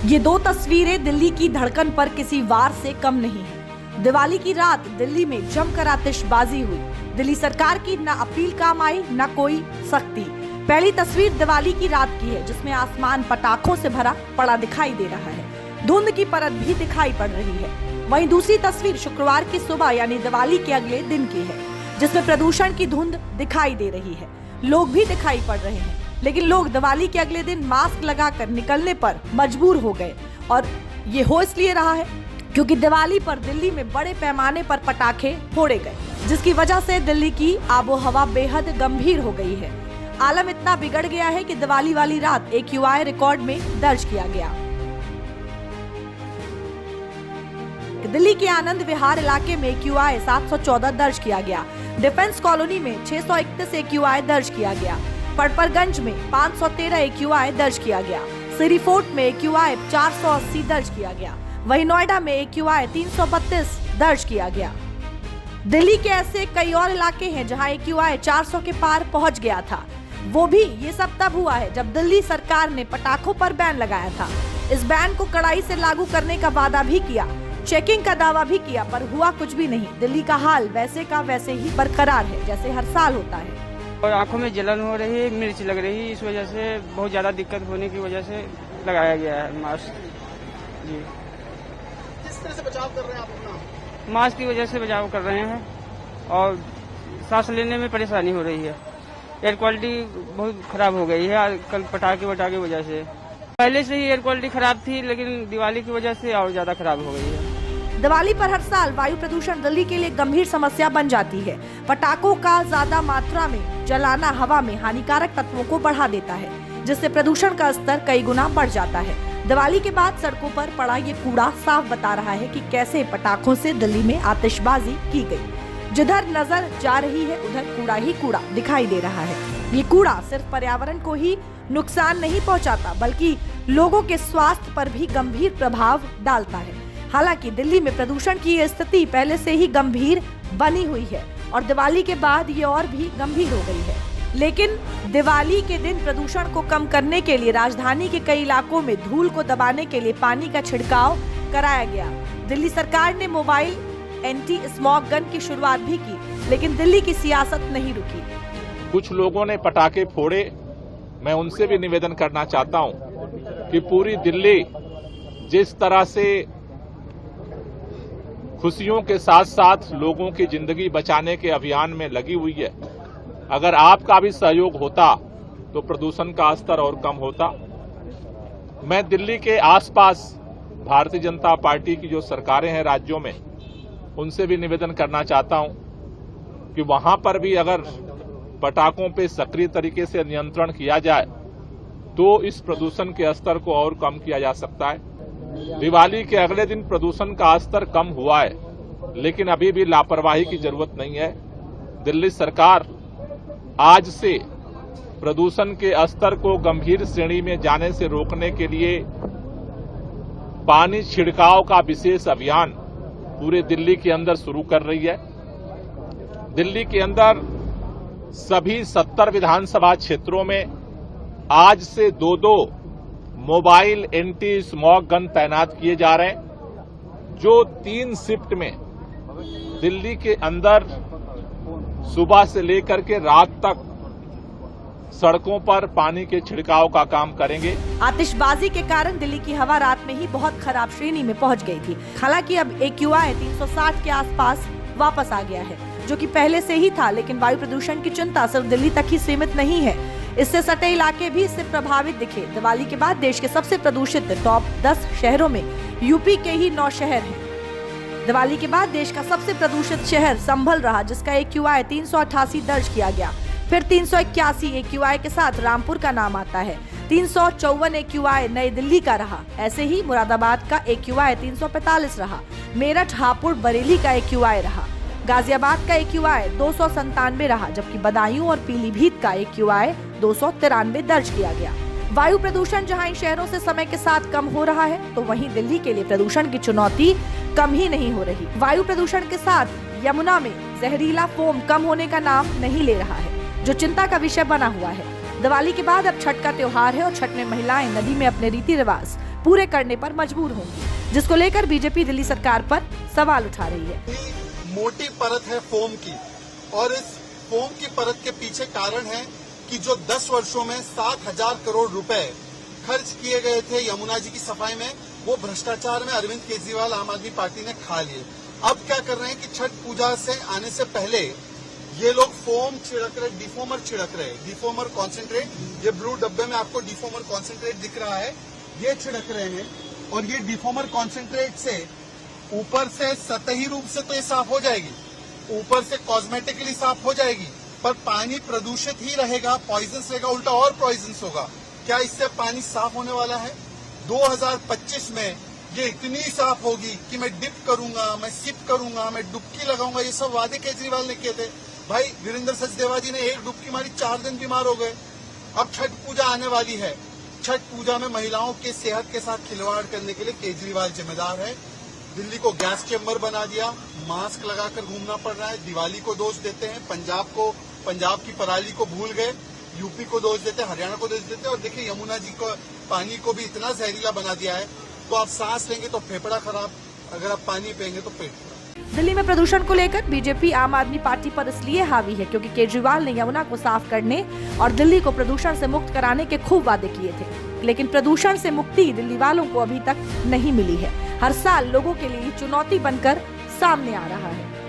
ये दो तस्वीरें दिल्ली की धड़कन पर किसी वार से कम नहीं है। दिवाली की रात दिल्ली में जमकर आतिशबाजी हुई। दिल्ली सरकार की न अपील काम आई न कोई सख्ती। पहली तस्वीर दिवाली की रात की है, जिसमें आसमान पटाखों से भरा पड़ा दिखाई दे रहा है। धुंध की परत भी दिखाई पड़ रही है। वहीं दूसरी तस्वीर शुक्रवार की सुबह यानी दिवाली के अगले दिन की है, जिसमें प्रदूषण की धुंध दिखाई दे रही है। लोग भी दिखाई पड़ रहे हैं, लेकिन लोग दिवाली के अगले दिन मास्क लगाकर निकलने पर मजबूर हो गए। और ये हो इसलिए रहा है क्योंकि दिवाली पर दिल्ली में बड़े पैमाने पर पटाखे फोड़े गए, जिसकी वजह से दिल्ली की आबोहवा बेहद गंभीर हो गई है। आलम इतना बिगड़ गया है कि दिवाली वाली रात AQI रिकॉर्ड में दर्ज किया गया। दिल्ली के आनंद विहार इलाके में AQI 714 दर्ज किया गया। डिफेंस कॉलोनी में 631 AQI दर्ज किया गया। पड़परगंज में 513 AQI दर्ज किया गया। सिरी फोर्ट में AQI 480 दर्ज किया गया। वहीं नोएडा में AQI 332 दर्ज किया गया। दिल्ली के ऐसे कई और इलाके हैं जहां AQI 400 के पार पहुंच गया था। वो भी ये सब तब हुआ है जब दिल्ली सरकार ने पटाखों पर बैन लगाया था। इस बैन को कड़ाई से लागू करने का वादा भी किया, चेकिंग का दावा भी किया, पर हुआ कुछ भी नहीं। दिल्ली का हाल वैसे का वैसे ही बरकरार है जैसे हर साल होता है। और आंखों में जलन हो रही है, मिर्च लग रही है, इस वजह से बहुत ज्यादा दिक्कत होने की वजह से लगाया गया है मास्क। जी, किस तरह से बचाव कर रहे हैं आप अपना? मास्क की वजह से बचाव कर रहे हैं और सांस लेने में परेशानी हो रही है। एयर क्वालिटी बहुत खराब हो गई है कल पटाखे वटाखे वजह से। पहले से ही एयर क्वालिटी खराब थी, लेकिन दिवाली की वजह से और ज्यादा खराब हो गई है। दिवाली पर हर साल वायु प्रदूषण दिल्ली के लिए गंभीर समस्या बन जाती है। पटाखों का ज्यादा मात्रा में जलाना हवा में हानिकारक तत्वों को बढ़ा देता है, जिससे प्रदूषण का स्तर कई गुना बढ़ जाता है। दिवाली के बाद सड़कों पर पड़ा ये कूड़ा साफ बता रहा है कि कैसे पटाखों से दिल्ली में आतिशबाजी की गई। जिधर नजर जा रही है उधर कूड़ा ही कूड़ा दिखाई दे रहा है। ये कूड़ा सिर्फ पर्यावरण को ही नुकसान नहीं पहुंचाता, बल्कि लोगों के स्वास्थ्य पर भी गंभीर प्रभाव डालता है। हालांकि दिल्ली में प्रदूषण की ये स्थिति पहले से ही गंभीर बनी हुई है और दिवाली के बाद ये और भी गंभीर हो गई है। लेकिन दिवाली के दिन प्रदूषण को कम करने के लिए राजधानी के कई इलाकों में धूल को दबाने के लिए पानी का छिड़काव कराया गया। दिल्ली सरकार ने मोबाइल एंटी स्मॉग गन की शुरुआत भी की, लेकिन दिल्ली की सियासत नहीं रुकी। कुछ लोगों ने पटाखे फोड़े। मैं उनसे भी निवेदन करना चाहता हूं कि पूरी दिल्ली जिस तरह से खुशियों के साथ साथ लोगों की जिंदगी बचाने के अभियान में लगी हुई है, अगर आपका भी सहयोग होता तो प्रदूषण का स्तर और कम होता। मैं दिल्ली के आसपास भारतीय जनता पार्टी की जो सरकारें हैं राज्यों में, उनसे भी निवेदन करना चाहता हूं कि वहां पर भी अगर पटाखों पे सक्रिय तरीके से नियंत्रण किया जाए तो इस प्रदूषण के स्तर को और कम किया जा सकता है। दिवाली के अगले दिन प्रदूषण का स्तर कम हुआ है, लेकिन अभी भी लापरवाही की जरूरत नहीं है। दिल्ली सरकार आज से प्रदूषण के स्तर को गंभीर श्रेणी में जाने से रोकने के लिए पानी छिड़काव का विशेष अभियान पूरे दिल्ली के अंदर शुरू कर रही है। दिल्ली के अंदर सभी 70 विधानसभा क्षेत्रों में आज से 2-2 मोबाइल एंटी स्मॉग गन तैनात किए जा रहे हैं, जो 3 शिफ्ट में दिल्ली के अंदर सुबह से लेकर के रात तक सड़कों पर पानी के छिड़काव का काम करेंगे। आतिशबाजी के कारण दिल्ली की हवा रात में ही बहुत खराब श्रेणी में पहुंच गई थी। हालांकि अब AQI 360 के आसपास वापस आ गया है, जो कि पहले से ही था। लेकिन वायु प्रदूषण की चिंता सिर्फ दिल्ली तक ही सीमित नहीं है, इससे सटे इलाके भी इससे प्रभावित दिखे। दिवाली के बाद देश के सबसे प्रदूषित टॉप 10 शहरों में यूपी के ही 9 शहर हैं। दिवाली के बाद देश का सबसे प्रदूषित शहर संभल रहा, जिसका AQI 388 दर्ज किया गया। फिर 381 AQI के साथ रामपुर का नाम आता है। 354 AQI नई दिल्ली का रहा। ऐसे ही मुरादाबाद का AQI 345 रहा। मेरठ, हापुड़, बरेली का AQI रहा। गाजियाबाद का AQI 297 रहा, जबकि बदायूं और पीलीभीत का AQI 293 दर्ज किया गया। वायु प्रदूषण जहां इन शहरों से समय के साथ कम हो रहा है, तो वहीं दिल्ली के लिए प्रदूषण की चुनौती कम ही नहीं हो रही। वायु प्रदूषण के साथ यमुना में जहरीला फोम कम होने का नाम नहीं ले रहा है, जो चिंता का विषय बना हुआ है। दिवाली के बाद अब छठ का त्योहार है और छठ में महिलाएं नदी में अपने रीति रिवाज पूरे करने पर मजबूर होंगी, जिसको लेकर बीजेपी दिल्ली सरकार पर सवाल उठा रही है। मोटी परत है फोम की, और इस फोम की परत के पीछे कारण है कि जो 10 वर्षों में 7,000 करोड़ रुपए खर्च किए गए थे यमुना जी की सफाई में, वो भ्रष्टाचार में अरविंद केजरीवाल आम आदमी पार्टी ने खा लिए। अब क्या कर रहे हैं कि छठ पूजा से आने से पहले ये लोग फोम छिड़क रहे, डिफोमर छिड़क रहे, डिफोमर कॉन्सेंट्रेट, ये ब्लू डब्बे में आपको डिफोमर कॉन्सेंट्रेट दिख रहा है, ये छिड़क रहे हैं। और ये डिफोमर कॉन्सेंट्रेट से ऊपर से सतही रूप से तो ये साफ हो जाएगी, ऊपर से कॉस्मेटिकली साफ हो जाएगी, पर पानी प्रदूषित ही रहेगा, पॉइजन्स रहेगा, उल्टा और पॉइजन्स होगा। क्या इससे पानी साफ होने वाला है? 2025 में ये इतनी साफ होगी कि मैं डिप करूंगा, मैं सिप करूंगा, मैं डुबकी लगाऊंगा, ये सब वादे केजरीवाल ने किए थे। भाई वीरेंद्र सचदेवा जी ने एक डुबकी मारी, 4 दिन बीमार हो गए। अब छठ पूजा आने वाली है, छठ पूजा में महिलाओं के सेहत के साथ खिलवाड़ करने के लिए केजरीवाल जिम्मेदार है। दिल्ली को गैस चेम्बर बना दिया, मास्क लगाकर घूमना पड़ रहा है, दिवाली को दोष देते हैं, पंजाब की पराली को भूल गए, यूपी को दोष देते हैं, हरियाणा को दोष देते हैं, और देखिए यमुना जी को पानी को भी इतना जहरीला बना दिया है। तो आप सांस लेंगे तो फेफड़ा खराब, अगर आप पानी पिएंगे तो पेट खराब। दिल्ली में प्रदूषण को लेकर बीजेपी आम आदमी पार्टी पर इसलिए हावी है क्योंकि केजरीवाल ने यमुना को साफ करने और दिल्ली को प्रदूषण से मुक्त कराने के खूब वादे किए थे, लेकिन प्रदूषण से मुक्ति दिल्ली वालों को अभी तक नहीं मिली है। हर साल लोगों के लिए चुनौती बनकर सामने आ रहा है।